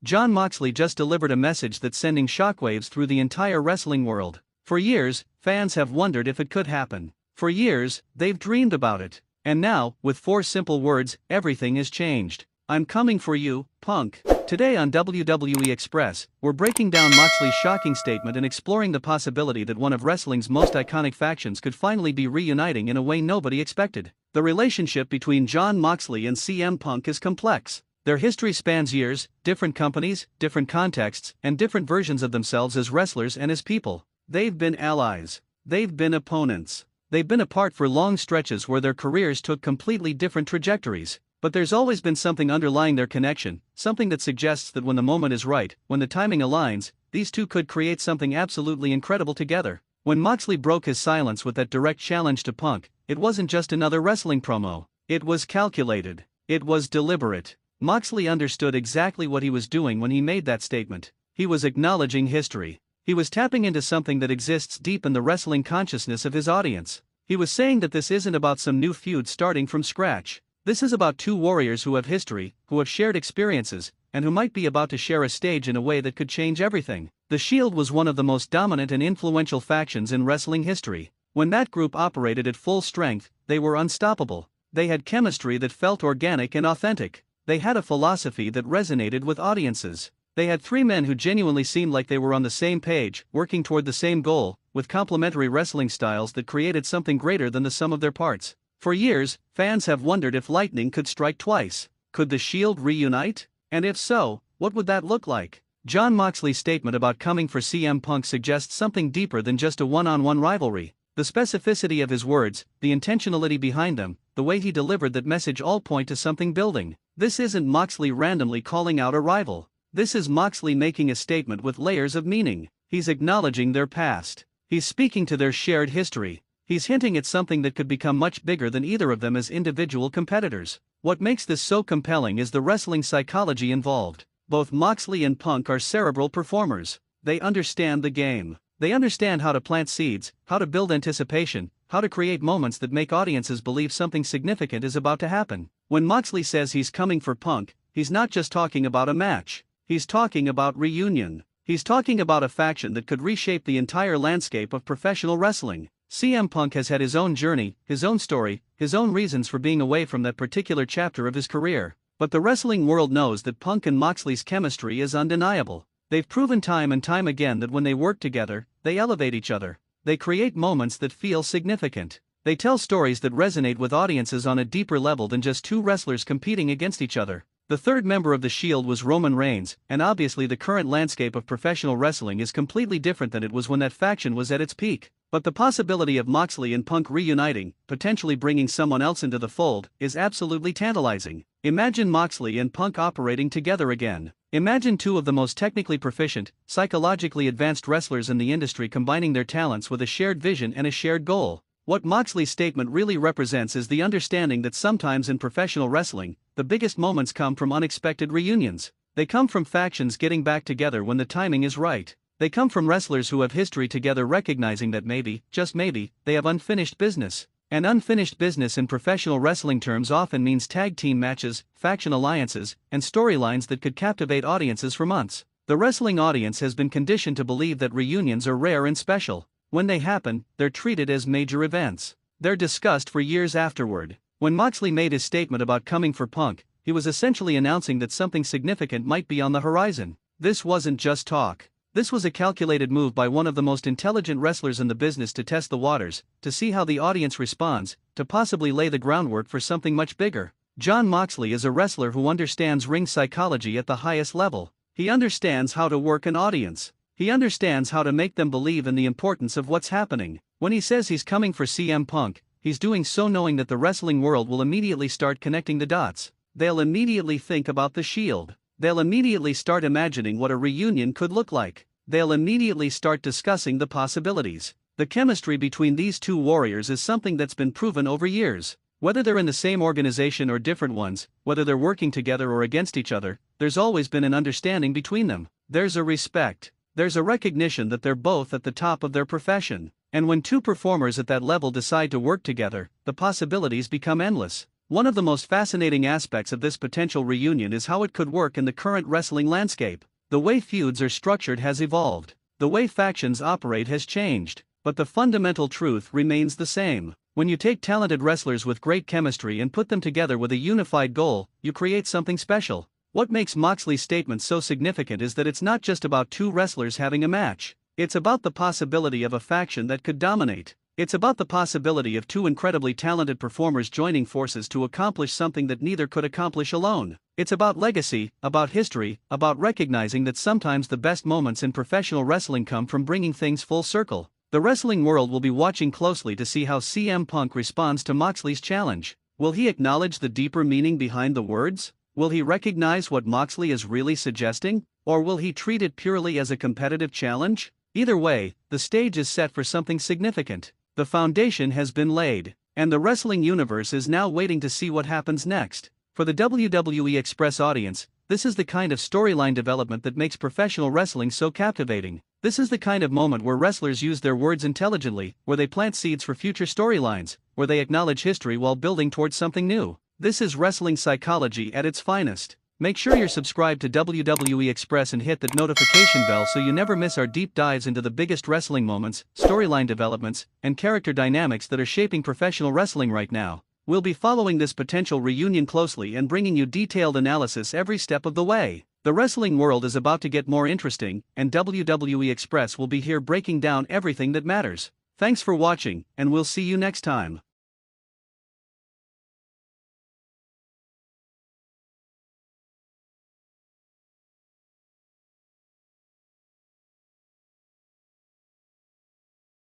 Jon Moxley just delivered a message that's sending shockwaves through the entire wrestling world. For years, fans have wondered if it could happen. For years, they've dreamed about it. And now, with 4 simple words, everything is changed. I'm coming for you, Punk. Today on WWE Express, we're breaking down Moxley's shocking statement and exploring the possibility that one of wrestling's most iconic factions could finally be reuniting in a way nobody expected. The relationship between Jon Moxley and CM Punk is complex. Their history spans years, different companies, different contexts, and different versions of themselves as wrestlers and as people. They've been allies. They've been opponents. They've been apart for long stretches where their careers took completely different trajectories. But there's always been something underlying their connection, something that suggests that when the moment is right, when the timing aligns, these two could create something absolutely incredible together. When Moxley broke his silence with that direct challenge to Punk, it wasn't just another wrestling promo. It was calculated. It was deliberate. Moxley understood exactly what he was doing when he made that statement. He was acknowledging history. He was tapping into something that exists deep in the wrestling consciousness of his audience. He was saying that this isn't about some new feud starting from scratch. This is about two warriors who have history, who have shared experiences, and who might be about to share a stage in a way that could change everything. The Shield was one of the most dominant and influential factions in wrestling history. When that group operated at full strength, they were unstoppable. They had chemistry that felt organic and authentic. They had a philosophy that resonated with audiences. They had 3 men who genuinely seemed like they were on the same page, working toward the same goal, with complementary wrestling styles that created something greater than the sum of their parts. For years, fans have wondered if lightning could strike twice. Could the Shield reunite? And if so, what would that look like? Jon Moxley's statement about coming for CM Punk suggests something deeper than just a one-on-one rivalry. The specificity of his words, the intentionality behind them, the way he delivered that message all point to something building. This isn't Moxley randomly calling out a rival. This is Moxley making a statement with layers of meaning. He's acknowledging their past. He's speaking to their shared history. He's hinting at something that could become much bigger than either of them as individual competitors. What makes this so compelling is the wrestling psychology involved. Both Moxley and Punk are cerebral performers. They understand the game. They understand how to plant seeds, how to build anticipation, how to create moments that make audiences believe something significant is about to happen. When Moxley says he's coming for Punk, he's not just talking about a match. He's talking about reunion. He's talking about a faction that could reshape the entire landscape of professional wrestling. CM Punk has had his own journey, his own story, his own reasons for being away from that particular chapter of his career. But the wrestling world knows that Punk and Moxley's chemistry is undeniable. They've proven time and time again that when they work together, they elevate each other. They create moments that feel significant. They tell stories that resonate with audiences on a deeper level than just two wrestlers competing against each other. The third member of the Shield was Roman Reigns, and obviously the current landscape of professional wrestling is completely different than it was when that faction was at its peak. But the possibility of Moxley and Punk reuniting, potentially bringing someone else into the fold, is absolutely tantalizing. Imagine Moxley and Punk operating together again. Imagine two of the most technically proficient, psychologically advanced wrestlers in the industry combining their talents with a shared vision and a shared goal. What Moxley's statement really represents is the understanding that sometimes in professional wrestling, the biggest moments come from unexpected reunions. They come from factions getting back together when the timing is right. They come from wrestlers who have history together recognizing that maybe, just maybe, they have unfinished business. And unfinished business in professional wrestling terms often means tag team matches, faction alliances, and storylines that could captivate audiences for months. The wrestling audience has been conditioned to believe that reunions are rare and special. When they happen, they're treated as major events. They're discussed for years afterward. When Moxley made his statement about coming for Punk, he was essentially announcing that something significant might be on the horizon. This wasn't just talk. This was a calculated move by one of the most intelligent wrestlers in the business to test the waters, to see how the audience responds, to possibly lay the groundwork for something much bigger. Jon Moxley is a wrestler who understands ring psychology at the highest level. He understands how to work an audience. He understands how to make them believe in the importance of what's happening. When he says he's coming for CM Punk, he's doing so knowing that the wrestling world will immediately start connecting the dots. They'll immediately think about the Shield. They'll immediately start imagining what a reunion could look like. They'll immediately start discussing the possibilities. The chemistry between these two warriors is something that's been proven over years. Whether they're in the same organization or different ones, whether they're working together or against each other, there's always been an understanding between them. There's a respect. There's a recognition that they're both at the top of their profession. And when two performers at that level decide to work together, the possibilities become endless. One of the most fascinating aspects of this potential reunion is how it could work in the current wrestling landscape. The way feuds are structured has evolved. The way factions operate has changed. But the fundamental truth remains the same. When you take talented wrestlers with great chemistry and put them together with a unified goal, you create something special. What makes Moxley's statement so significant is that it's not just about two wrestlers having a match. It's about the possibility of a faction that could dominate. It's about the possibility of two incredibly talented performers joining forces to accomplish something that neither could accomplish alone. It's about legacy, about history, about recognizing that sometimes the best moments in professional wrestling come from bringing things full circle. The wrestling world will be watching closely to see how CM Punk responds to Moxley's challenge. Will he acknowledge the deeper meaning behind the words? Will he recognize what Moxley is really suggesting? Or will he treat it purely as a competitive challenge? Either way, the stage is set for something significant. The foundation has been laid, and the wrestling universe is now waiting to see what happens next. For the WWE Express audience, this is the kind of storyline development that makes professional wrestling so captivating. This is the kind of moment where wrestlers use their words intelligently, where they plant seeds for future storylines, where they acknowledge history while building towards something new. This is wrestling psychology at its finest. Make sure you're subscribed to WWE Express and hit that notification bell so you never miss our deep dives into the biggest wrestling moments, storyline developments, and character dynamics that are shaping professional wrestling right now. We'll be following this potential reunion closely and bringing you detailed analysis every step of the way. The wrestling world is about to get more interesting, and WWE Express will be here breaking down everything that matters. Thanks for watching, and we'll see you next time.